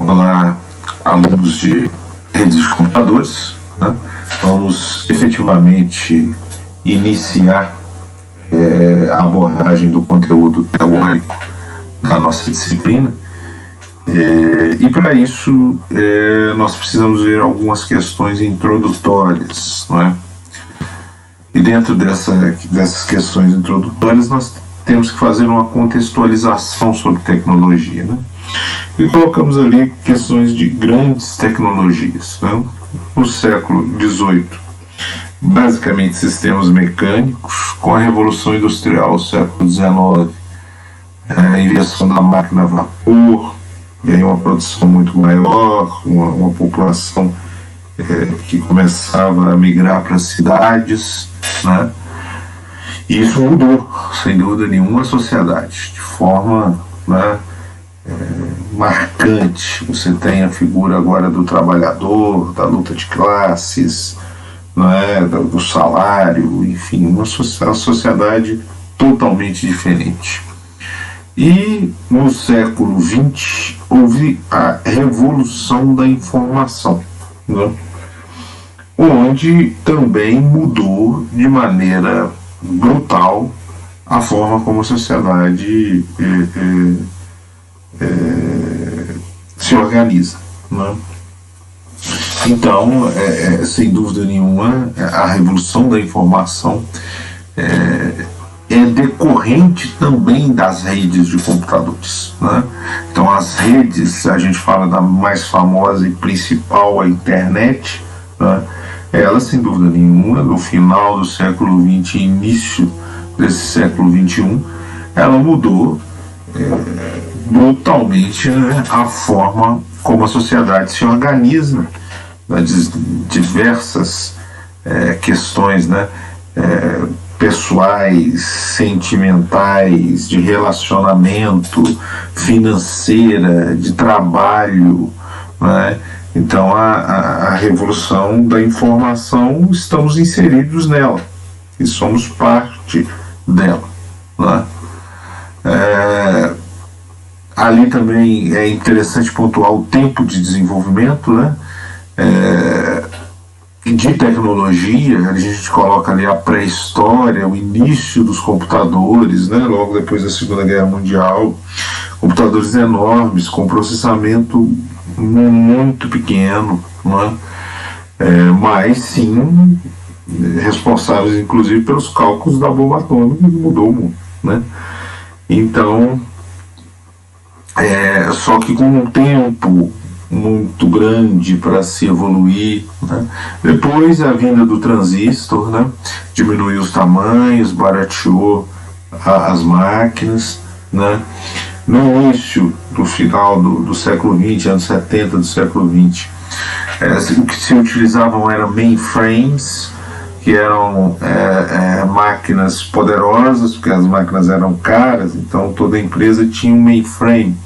Olá, alunos de redes de computadores, né? Vamos efetivamente iniciar a abordagem do conteúdo teórico da nossa disciplina, e para isso nós precisamos ver algumas questões introdutórias, não é? E dentro dessas questões introdutórias nós temos que fazer uma contextualização sobre tecnologia, né? E colocamos ali questões de grandes tecnologias, né? No século XVIII, basicamente sistemas mecânicos. Com a Revolução Industrial, século XIX, a invenção da máquina a vapor, e aí uma produção muito maior, uma população que começava a migrar para as cidades, né? E isso mudou, sem dúvida nenhuma, a sociedade, de forma, né, marcante. Você tem a figura agora do trabalhador, da luta de classes, né, do salário, enfim, uma sociedade totalmente diferente. E no século XX houve a Revolução da Informação, né, onde também mudou de maneira brutal a forma como a sociedade se organiza, né? Então, sem dúvida nenhuma, a Revolução da Informação é decorrente também das redes de computadores, né? Então, as redes, a gente fala da mais famosa e principal, a internet, né? Ela, sem dúvida nenhuma, no final do século XX e início desse século XXI, ela mudou brutalmente, né, a forma como a sociedade se organiza, né, diversas questões, né, pessoais, sentimentais, de relacionamento, financeira, de trabalho, né? Então a Revolução da Informação, estamos inseridos nela e somos parte dela, né? Ali também é interessante pontuar o tempo de desenvolvimento, né, de tecnologia. A gente coloca ali a pré-história, o início dos computadores, né, logo depois da Segunda Guerra Mundial, computadores enormes, com processamento muito pequeno, né, mas sim responsáveis inclusive pelos cálculos da bomba atômica, que mudou o mundo, né? Então, só que com um tempo muito grande para se evoluir, né? Depois a vinda do transistor, né, diminuiu os tamanhos, barateou as máquinas, né? No início do final do século XX, anos 70 do século XX, o que se utilizavam eram mainframes, que eram máquinas poderosas, porque as máquinas eram caras, então toda empresa tinha um mainframe,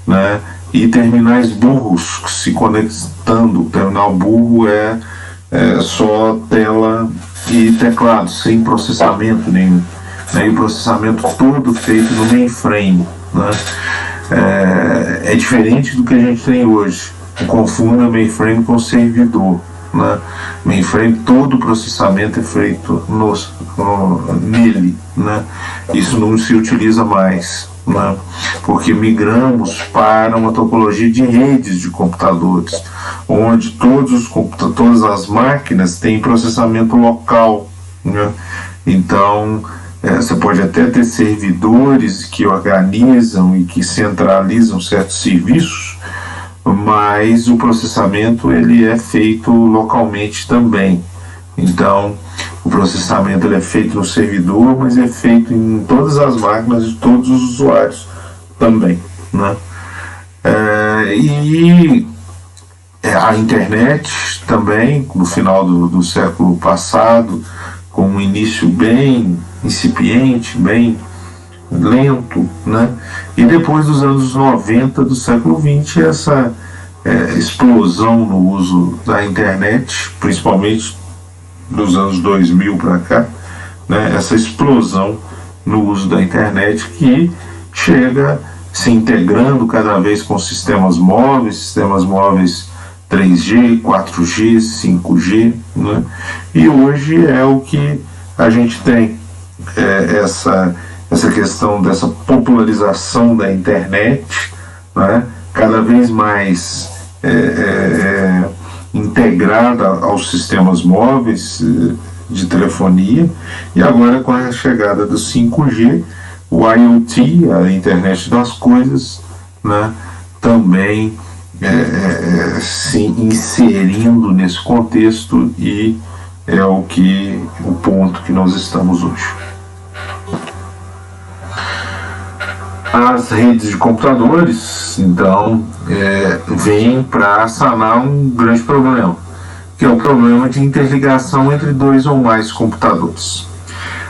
né? E terminais burros se conectando. O terminal burro é só tela e teclado, sem processamento nenhum, né? E o processamento todo feito no mainframe, né? É diferente do que a gente tem hoje. Não confunda mainframe com servidor, né? Mainframe, todo o processamento é feito nele, né? Isso não se utiliza mais, né? Porque migramos para uma topologia de redes de computadores, onde todas as máquinas têm processamento local, né? Então você pode até ter servidores que organizam e que centralizam certos serviços, mas o processamento ele é feito localmente também. Então o processamento ele é feito no servidor, mas é feito em todas as máquinas de todos os usuários também, né? E a internet também, no final do século passado, com um início bem incipiente, bem lento, né? E depois dos anos 90 do século XX, essa explosão no uso da internet, principalmente dos anos 2000 para cá, né? Essa explosão no uso da internet que chega se integrando cada vez com sistemas móveis 3G, 4G, 5G, né? E hoje é o que a gente tem, essa questão dessa popularização da internet, né? Cada vez mais integrada aos sistemas móveis de telefonia, e agora com a chegada do 5G, o IoT, a internet das coisas, né, também se inserindo nesse contexto, e é o ponto que nós estamos hoje. As redes de computadores, então, vêm para sanar um grande problema, que é o problema de interligação entre dois ou mais computadores.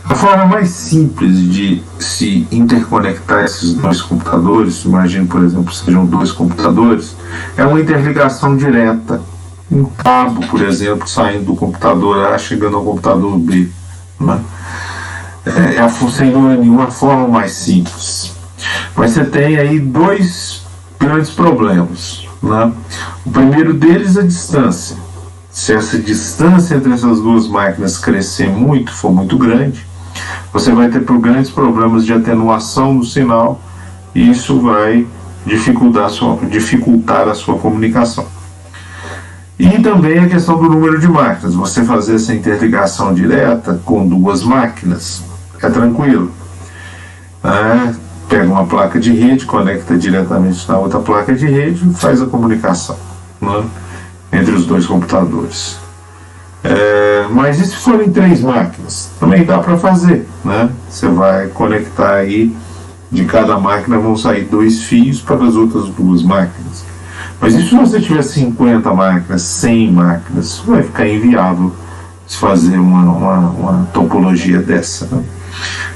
A forma mais simples de se interconectar esses dois computadores, imagine, por exemplo, sejam dois computadores, é uma interligação direta, um cabo, por exemplo, saindo do computador A chegando ao computador B, né? Sem dúvida nenhuma, a forma mais simples. Mas você tem aí dois grandes problemas, né? O primeiro deles é a distância. Se essa distância entre essas duas máquinas crescer muito, for muito grande, você vai ter grandes problemas de atenuação do sinal, e isso vai dificultar a sua comunicação. E também a questão do número de máquinas. Você fazer essa interligação direta com duas máquinas é tranquilo. Pega uma placa de rede, conecta diretamente na outra placa de rede e faz a comunicação, né, entre os dois computadores. Mas e se forem três máquinas? Também dá para fazer, né? Você vai conectar aí, de cada máquina vão sair 2 fios para as outras 2 máquinas. Mas e se você tiver 50 máquinas, 100 máquinas? Vai ficar inviável se fazer uma topologia dessa, né?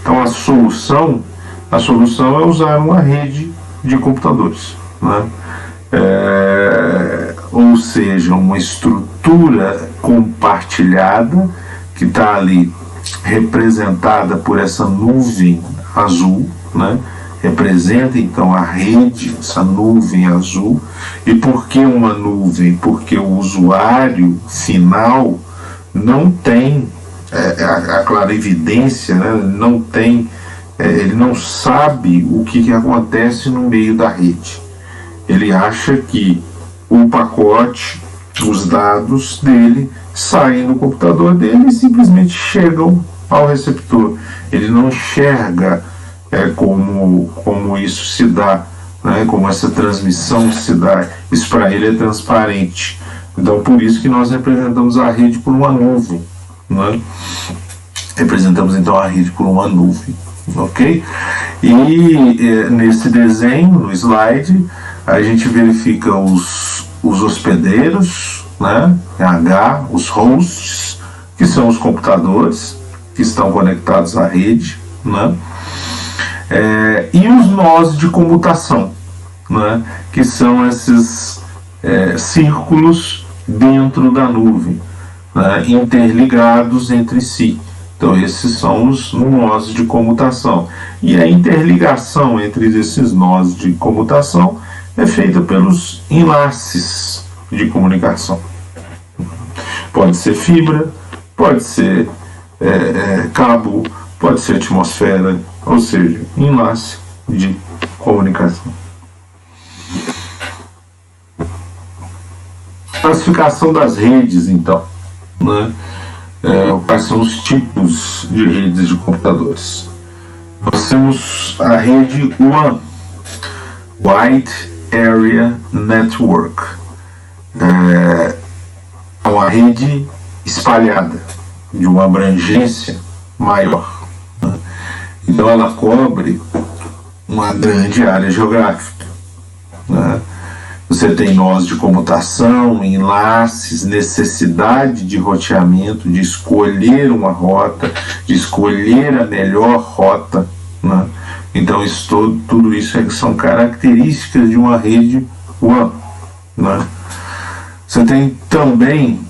Então a solução é usar uma rede de computadores, né? Ou seja, uma estrutura compartilhada que está ali representada por essa nuvem azul, né? Representa então a rede, essa nuvem azul. E por que uma nuvem? Porque o usuário final não tem a clarividência, né? Não tem, ele não sabe o que acontece no meio da rede. Ele acha que o pacote, os dados dele saem do computador dele e simplesmente chegam ao receptor. Ele não enxerga como isso se dá, né? Como essa transmissão se dá. Isso para ele é transparente. Então, por isso que nós representamos a rede por uma nuvem, né? Representamos então a rede por uma nuvem, ok? E nesse desenho, no slide, a gente verifica os hospedeiros, né? Os hosts, que são os computadores que estão conectados à rede, né? E os nós de comutação, né? Que são esses círculos dentro da nuvem, né? Interligados entre si. Então esses são os nós de comutação. E a interligação entre esses nós de comutação é feita pelos enlaces de comunicação. Pode ser fibra, pode ser cabo, pode ser atmosfera, ou seja, enlace de comunicação. Classificação das redes, então, né? Quais são os tipos de redes de computadores? Nós temos a rede WAN, Wide Area Network. É uma rede espalhada, de uma abrangência maior, né? Então ela cobre uma grande área geográfica, né? Você tem nós de comutação, enlaces, necessidade de roteamento, de escolher uma rota, de escolher a melhor rota, né? Então tudo isso são características de uma rede WAN, né? Você tem também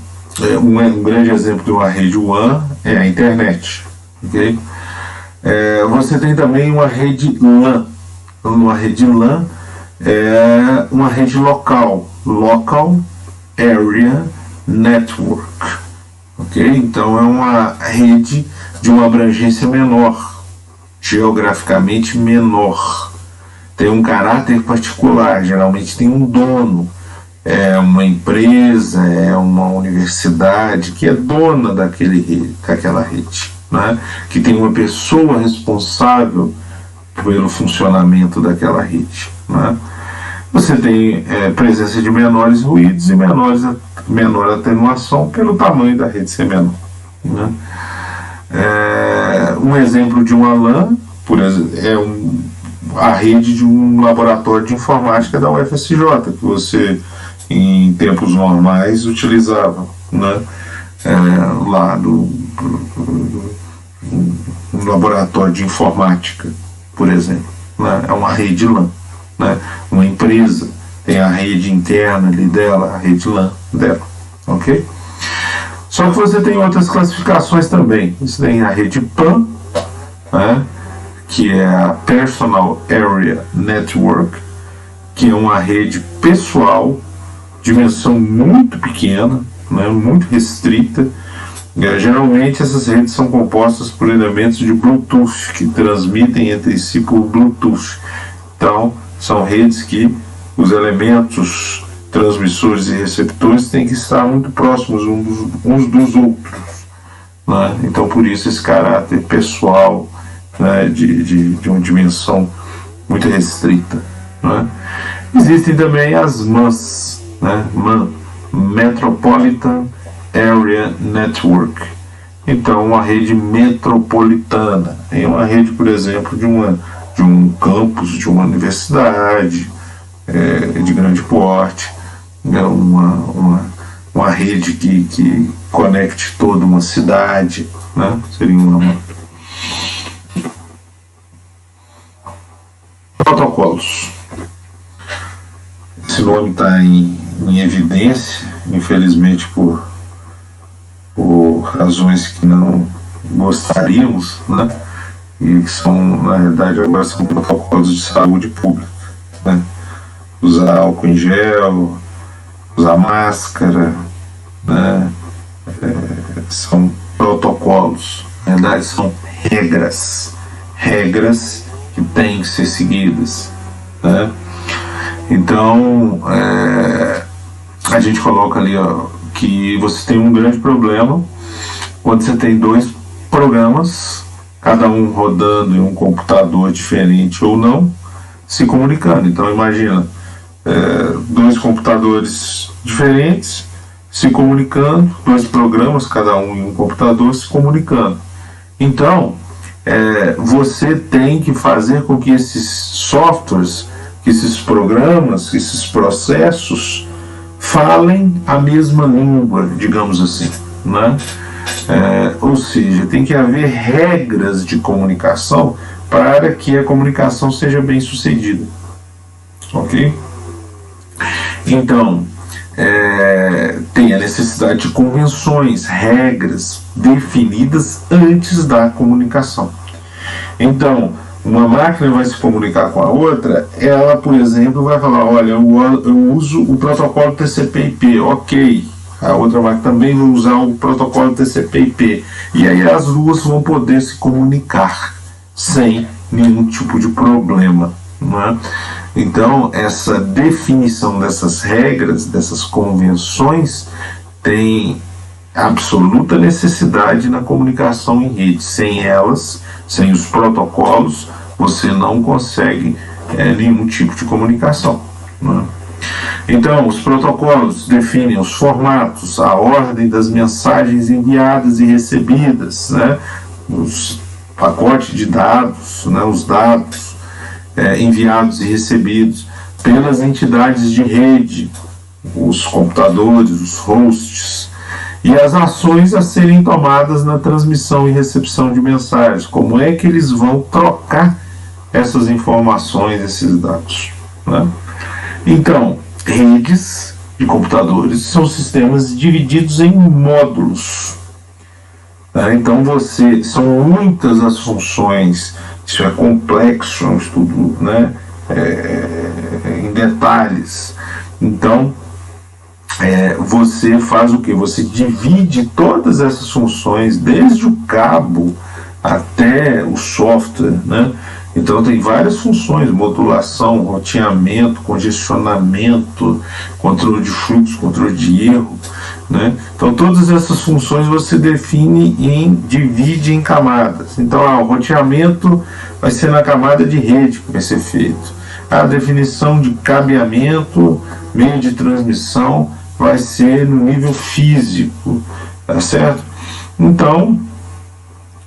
um grande exemplo de uma rede WAN é a internet, ok? Você tem também uma rede LAN. numa rede LAN é uma rede local, Local Area Network, ok? Então é uma rede de uma abrangência menor, geograficamente menor, tem um caráter particular, geralmente tem um dono, é uma empresa, é uma universidade que é dona daquela rede, né? Que tem uma pessoa responsável pelo funcionamento daquela rede, né? Você tem presença de menores ruídos e menor atenuação pelo tamanho da rede ser menor, né? Um exemplo de uma LAN, por exemplo, a rede de um laboratório de informática da UFSJ, que você, em tempos normais, utilizava, né? Lá no laboratório de informática, por exemplo, né? É uma rede LAN, né? Uma empresa tem a rede interna ali dela, a rede LAN dela, ok? Só que você tem outras classificações também. Você tem a rede PAN, né? Que é a Personal Area Network, que é uma rede pessoal, dimensão muito pequena, né? Muito restrita. Geralmente essas redes são compostas por elementos de Bluetooth que transmitem entre si por Bluetooth. Então, são redes que os elementos transmissores e receptores têm que estar muito próximos uns dos outros, né? Então, por isso esse caráter pessoal, né, de uma dimensão muito restrita, né? Existem também as MANs, né? MAN, Metropolitan Area Network. Então, uma rede metropolitana. É uma rede, por exemplo, de um campus, de uma universidade de grande porte, uma rede que conecte toda uma cidade, né? Seria uma. Protocolos. Esse nome está em evidência, infelizmente por razões que não gostaríamos, né? E que são, na realidade, agora são protocolos de saúde pública, né? Usar álcool em gel, usar máscara, né? São protocolos, na verdade são regras que têm que ser seguidas, né? Então, a gente coloca ali, ó, que você tem um grande problema quando você tem dois programas, cada um rodando em um computador diferente ou não, se comunicando. Então imagina, dois computadores diferentes se comunicando, dois programas, cada um em um computador se comunicando. Então, você tem que fazer com que esses softwares, que esses programas, que esses processos falem a mesma língua, digamos assim, né? Ou seja, tem que haver regras de comunicação para que a comunicação seja bem sucedida, ok? Então, tem a necessidade de convenções, regras definidas antes da comunicação. Então, uma máquina vai se comunicar com a outra, ela, por exemplo, vai falar, olha, eu uso o protocolo TCP/IP, ok. A outra máquina também vai usar o protocolo TCP/IP. E aí as duas vão poder se comunicar sem nenhum tipo de problema, né? Então, essa definição dessas regras, dessas convenções, tem absoluta necessidade na comunicação em rede. Sem elas, sem os protocolos, você não consegue nenhum tipo de comunicação, né? Então, os protocolos definem os formatos, a ordem das mensagens enviadas e recebidas, né? Os pacotes de dados, né? Os dados enviados e recebidos pelas entidades de rede, os computadores, os hosts, e as ações a serem tomadas na transmissão e recepção de mensagens. Como é que eles vão trocar essas informações, esses dados, né? Então, redes de computadores são sistemas divididos em módulos. Então, são muitas as funções, isso é complexo, é um estudo, né, em detalhes. Então, você faz o que? Você divide todas essas funções, desde o cabo até o software, né? Então tem várias funções: modulação, roteamento, congestionamento, controle de fluxo, controle de erro, né? Então todas essas funções você divide em camadas. Então o roteamento vai ser na camada de rede que vai ser feito. A definição de cabeamento, meio de transmissão, vai ser no nível físico, tá certo? Então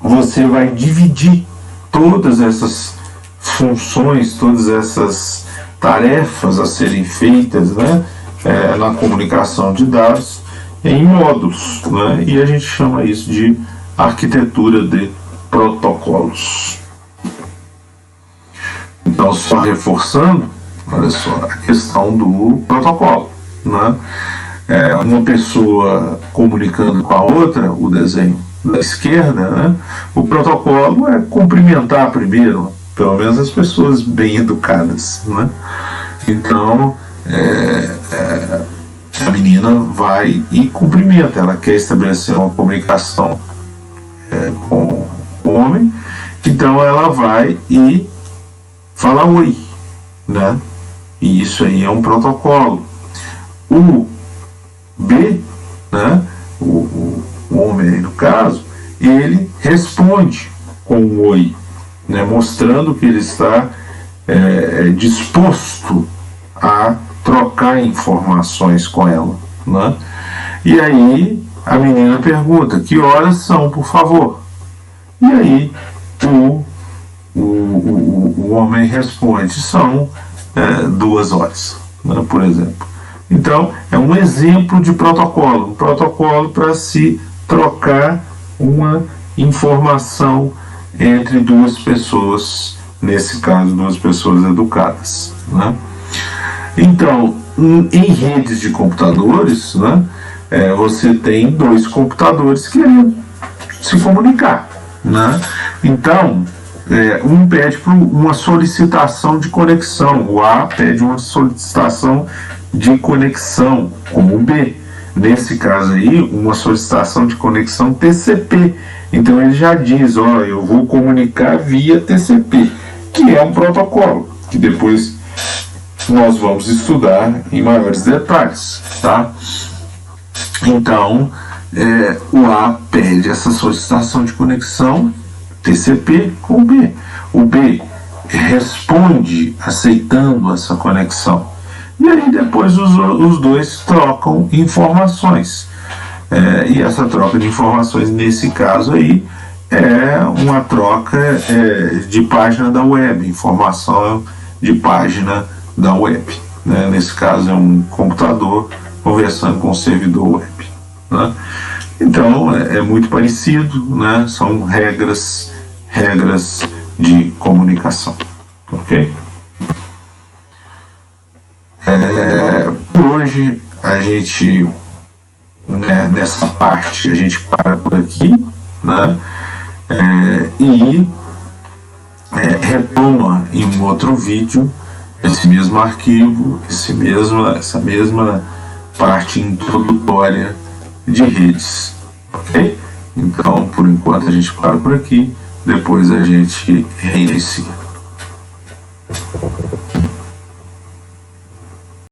você vai dividir todas essas funções, todas essas tarefas a serem feitas, né, na comunicação de dados em módulos, né, e a gente chama isso de arquitetura de protocolos. Então, só reforçando, olha só, a questão do protocolo, né? Uma pessoa comunicando com a outra, o desenho da esquerda, né? O protocolo é cumprimentar primeiro, pelo menos as pessoas bem educadas, né? Então, a menina vai e cumprimenta, ela quer estabelecer uma comunicação com o homem, então ela vai e fala oi, né? E isso aí é um protocolo. O B, né? O homem aí no caso, ele responde com um oi, né? Mostrando que ele está disposto a trocar informações com ela, né? E aí a menina pergunta: que horas são, por favor? E aí o homem responde: são 2 horas, né, por exemplo. Então, é um exemplo de protocolo, um protocolo para se trocar uma informação entre duas pessoas, nesse caso, 2 pessoas educadas, né? Então, em redes de computadores, né, você tem 2 computadores querendo se comunicar, né? Então, um pede uma solicitação de conexão, o A pede uma solicitação de conexão com o B. Nesse caso aí, uma solicitação de conexão TCP. Então ele já diz: eu vou comunicar via TCP, que é um protocolo, que depois nós vamos estudar em maiores detalhes, tá? Então, o A pede essa solicitação de conexão TCP com o B. O B responde aceitando essa conexão. E aí depois os 2 trocam informações. E essa troca de informações, nesse caso aí, é uma troca de página da web, informação de página da web, né? Nesse caso é um computador conversando com um servidor web, né? Então é muito parecido, né? São regras de comunicação, ok? Por hoje a gente, né, nessa parte a gente para por aqui, né? E retoma em um outro vídeo esse mesmo arquivo, essa mesma parte introdutória de redes, ok? Então, por enquanto a gente para por aqui, depois a gente reinicia.